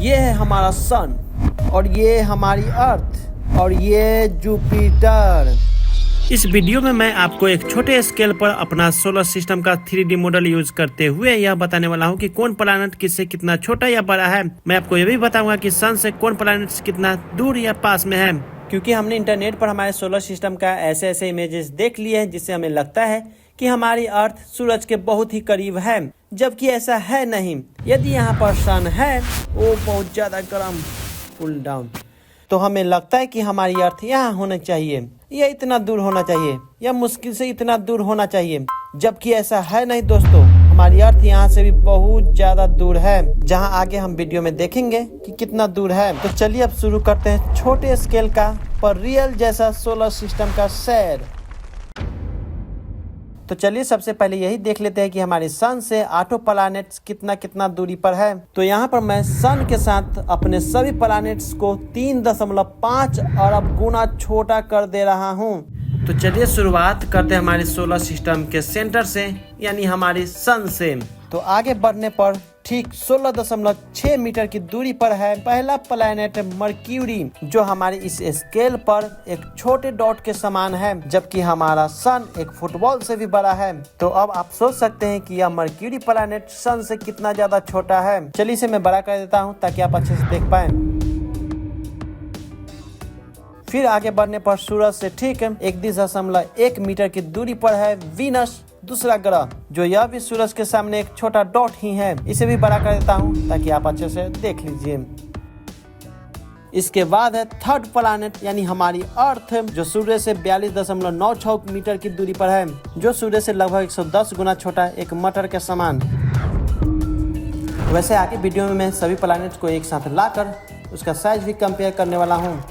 ये है हमारा सन, और ये हमारी अर्थ, और ये जुपिटर। इस वीडियो में मैं आपको एक छोटे स्केल पर अपना सोलर सिस्टम का 3D मॉडल यूज करते हुए यह बताने वाला हूं कि कौन प्लैनेट किससे कितना छोटा या बड़ा है। मैं आपको यह भी बताऊंगा कि सन से कौन प्लैनेट कितना दूर या पास में है, क्योंकि हमने इंटरनेट पर हमारे सोलर सिस्टम का ऐसे इमेजेस देख लिए हैं जिससे हमें लगता है कि हमारी अर्थ सूरज के बहुत ही करीब है, जबकि ऐसा है नहीं। यदि यहाँ पर सन है वो बहुत ज्यादा गर्म, कूल डाउन, तो हमें लगता है कि हमारी अर्थ यहाँ होना चाहिए, यह इतना दूर होना चाहिए, या मुश्किल से इतना दूर होना चाहिए, जबकि ऐसा है नहीं दोस्तों। हमारी अर्थ यहाँ से भी बहुत ज्यादा दूर है, जहाँ आगे हम वीडियो में देखेंगे कि कितना दूर है। तो चलिए अब शुरू करते हैं छोटे स्केल का पर रियल जैसा सोलर सिस्टम का सैर। तो चलिए सबसे पहले यही देख लेते हैं कि हमारे सन से आठों प्लैनेट्स कितना दूरी पर है। तो यहाँ पर मैं सन के साथ अपने सभी प्लैनेट्स को 3.5 अरब गुना छोटा कर दे रहा हूँ। तो चलिए शुरुआत करते हैं हमारे सोलर सिस्टम के सेंटर से, यानी हमारे सन से। तो आगे बढ़ने पर ठीक 16.6 मीटर की दूरी पर है पहला प्लैनेट मर्क्यूरी, जो हमारे इस स्केल पर एक छोटे डॉट के समान है, जबकि हमारा सन एक फुटबॉल से भी बड़ा है। तो अब आप सोच सकते हैं कि यह मर्क्यूरी प्लैनेट सन से कितना ज्यादा छोटा है। चलिए इसे मैं बड़ा कर देता हूँ ताकि आप अच्छे से देख पाए। फिर आगे बढ़ने पर सूरज से ठीक 1.1 मीटर की दूरी पर है वीनस, दूसरा ग्रह, जो यह भी सूरज के सामने एक छोटा डॉट ही है। इसे भी बड़ा कर देता हूँ ताकि आप अच्छे से देख लीजिए। इसके बाद है थर्ड प्लैनेट यानी हमारी अर्थ, जो सूर्य से 42.96 मीटर की दूरी पर है, जो सूर्य से लगभग 110 गुना छोटा, एक मटर के समान। वैसे आगे वीडियो में मैं सभी प्लैनेट्स को एक साथ लाकर उसका साइज भी कंपेयर करने वाला हूँ।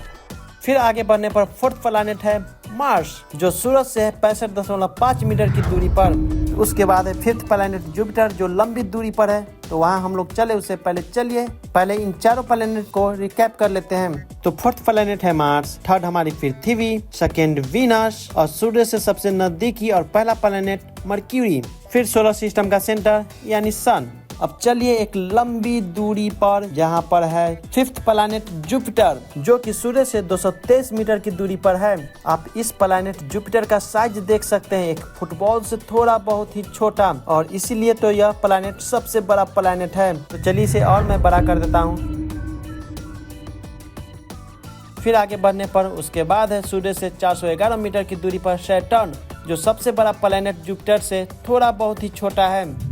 फिर आगे बढ़ने पर फोर्थ प्लैनेट है मार्स, जो सूरज से है 65.5 मीटर की दूरी पर। उसके बाद है फिफ्थ प्लैनेट जुपिटर, जो लंबी दूरी पर है। तो वहाँ हम लोग चले उससे पहले इन चारों प्लैनेट को रिकैप कर लेते हैं। तो फोर्थ प्लैनेट है मार्स, थर्ड हमारी पृथ्वी, सेकेंड वीनस, और सूर्य से सबसे नजदीकी और पहला प्लैनेट मर्क्यूरी, फिर सोलर सिस्टम का सेंटर यानी सन। अब चलिए एक लंबी दूरी पर जहाँ पर है फिफ्थ प्लैनेट जुपिटर, जो कि सूर्य से 223 मीटर की दूरी पर है। आप इस प्लैनेट जुपिटर का साइज देख सकते हैं, एक फुटबॉल से थोड़ा बहुत ही छोटा, और इसीलिए तो यह प्लैनेट सबसे बड़ा प्लैनेट है। तो चलिए इसे और मैं बड़ा कर देता हूँ। फिर आगे बढ़ने पर उसके बाद है सूर्य से 411 मीटर की दूरी पर सैटर्न, जो सबसे बड़ा प्लैनेट जुपिटर से थोड़ा बहुत ही छोटा है।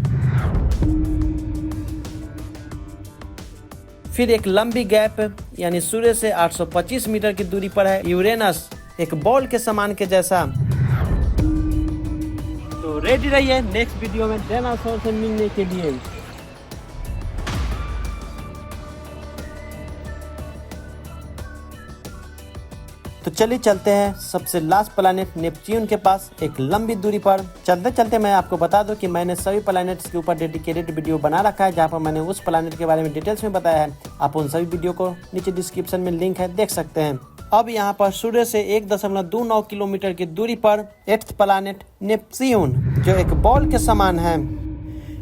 फिर एक लंबी गैप यानी सूर्य से 825 मीटर की दूरी पर है यूरेनस, एक बॉल के समान के जैसा। तो रेडी रहिए नेक्स्ट वीडियो में डायनासोर से मिलने के लिए। तो चलिए चलते हैं सबसे लास्ट प्लैनेट नेपच्यून के पास, एक लंबी दूरी पर। चलते चलते मैं आपको बता दूं कि मैंने सभी प्लैनेट्स के ऊपर डेडिकेटेड वीडियो बना रखा है, जहां पर मैंने उस प्लैनेट के बारे में डिटेल्स में बताया है। आप उन सभी वीडियो को नीचे डिस्क्रिप्शन में लिंक है, देख सकते हैं। अब यहाँ पर सूर्य से 1.29 किलोमीटर की दूरी पर एट्थ प्लैनेट नेपच्यून, जो एक बॉल के समान है।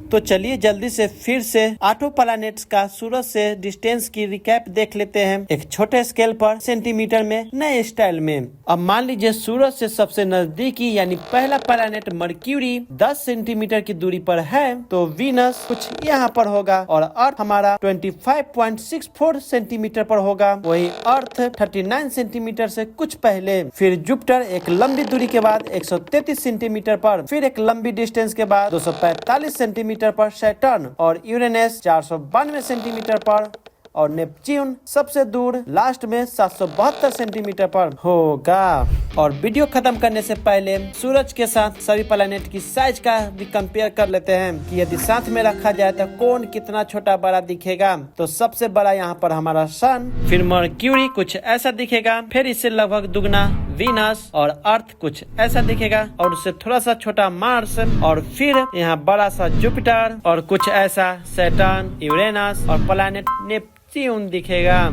तो चलिए जल्दी से फिर से आठों प्लैनेट्स का सूरज से डिस्टेंस की रिकैप देख लेते हैं, एक छोटे स्केल पर सेंटीमीटर में नए स्टाइल में। अब मान लीजिए सूरज से सबसे नजदीकी यानी पहला प्लैनेट मर्क्यूरी 10 सेंटीमीटर की दूरी पर है, तो वीनस कुछ यहाँ पर होगा, और अर्थ हमारा 25.64 सेंटीमीटर पर होगा, वही अर्थ 39 सेंटीमीटर से कुछ पहले। फिर जुपिटर एक लंबी दूरी के बाद 133 सेंटीमीटर पर, फिर एक लंबी डिस्टेंस के बाद 245 सेंटीमीटर पर सैटर्न, और यूरेनस 492 सेंटीमीटर पर, और नेपच्यून सबसे दूर लास्ट में 772 सेंटीमीटर पर होगा। और वीडियो खत्म करने से पहले सूरज के साथ सभी प्लैनेट की साइज का भी कंपेयर कर लेते हैं कि यदि साथ में रखा जाए तो कौन कितना छोटा बड़ा दिखेगा। तो सबसे बड़ा यहाँ पर हमारा सन, फिर मर्क्यूरी कुछ ऐसा दिखेगा, फिर इससे लगभग दुगना वीनस, और अर्थ कुछ ऐसा दिखेगा, और उससे थोड़ा सा छोटा मार्स, और फिर यहाँ बड़ा सा जुपिटर, और कुछ ऐसा सैटर्न, यूरेनस, और प्लैनेट नेपच्यून दिखेगा।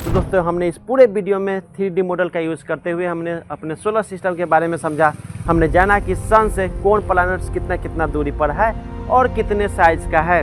तो दोस्तों हमने इस पूरे वीडियो में 3D मॉडल का यूज़ करते हुए हमने अपने सोलर सिस्टम के बारे में समझा। हमने जाना कि सन से कौन प्लैनेट्स कितना दूरी पर है और कितने साइज का है।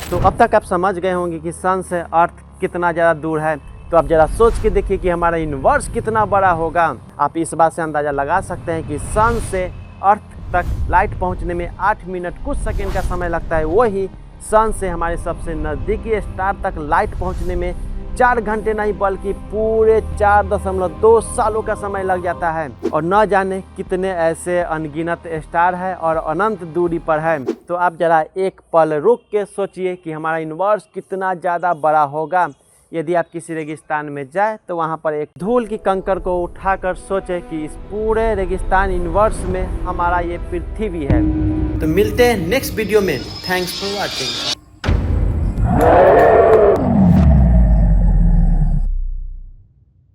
तो अब तक आप समझ गए होंगे कि सन से अर्थ कितना ज़्यादा दूर है। तो आप ज़रा सोच के देखिए कि हमारा यूनिवर्स कितना बड़ा होगा। आप इस बात से अंदाज़ा लगा सकते हैं कि सन से अर्थ तक लाइट पहुंचने में 8 मिनट कुछ सेकंड का समय लगता है, वही सन से हमारे सबसे नज़दीकी स्टार तक लाइट पहुंचने में 4 घंटे नहीं बल्कि पूरे 4.2 सालों का समय लग जाता है। और न जाने कितने ऐसे अनगिनत स्टार है और अनंत दूरी पर है। तो आप जरा एक पल रुक के सोचिए कि हमारा यूनिवर्स कितना ज़्यादा बड़ा होगा। यदि आप किसी रेगिस्तान में जाए तो वहाँ पर एक धूल की कंकड़ को उठाकर सोचें कि इस पूरे रेगिस्तान यूनिवर्स में हमारा ये पृथ्वी है। तो मिलते हैं नेक्स्ट वीडियो में। Thanks for watching.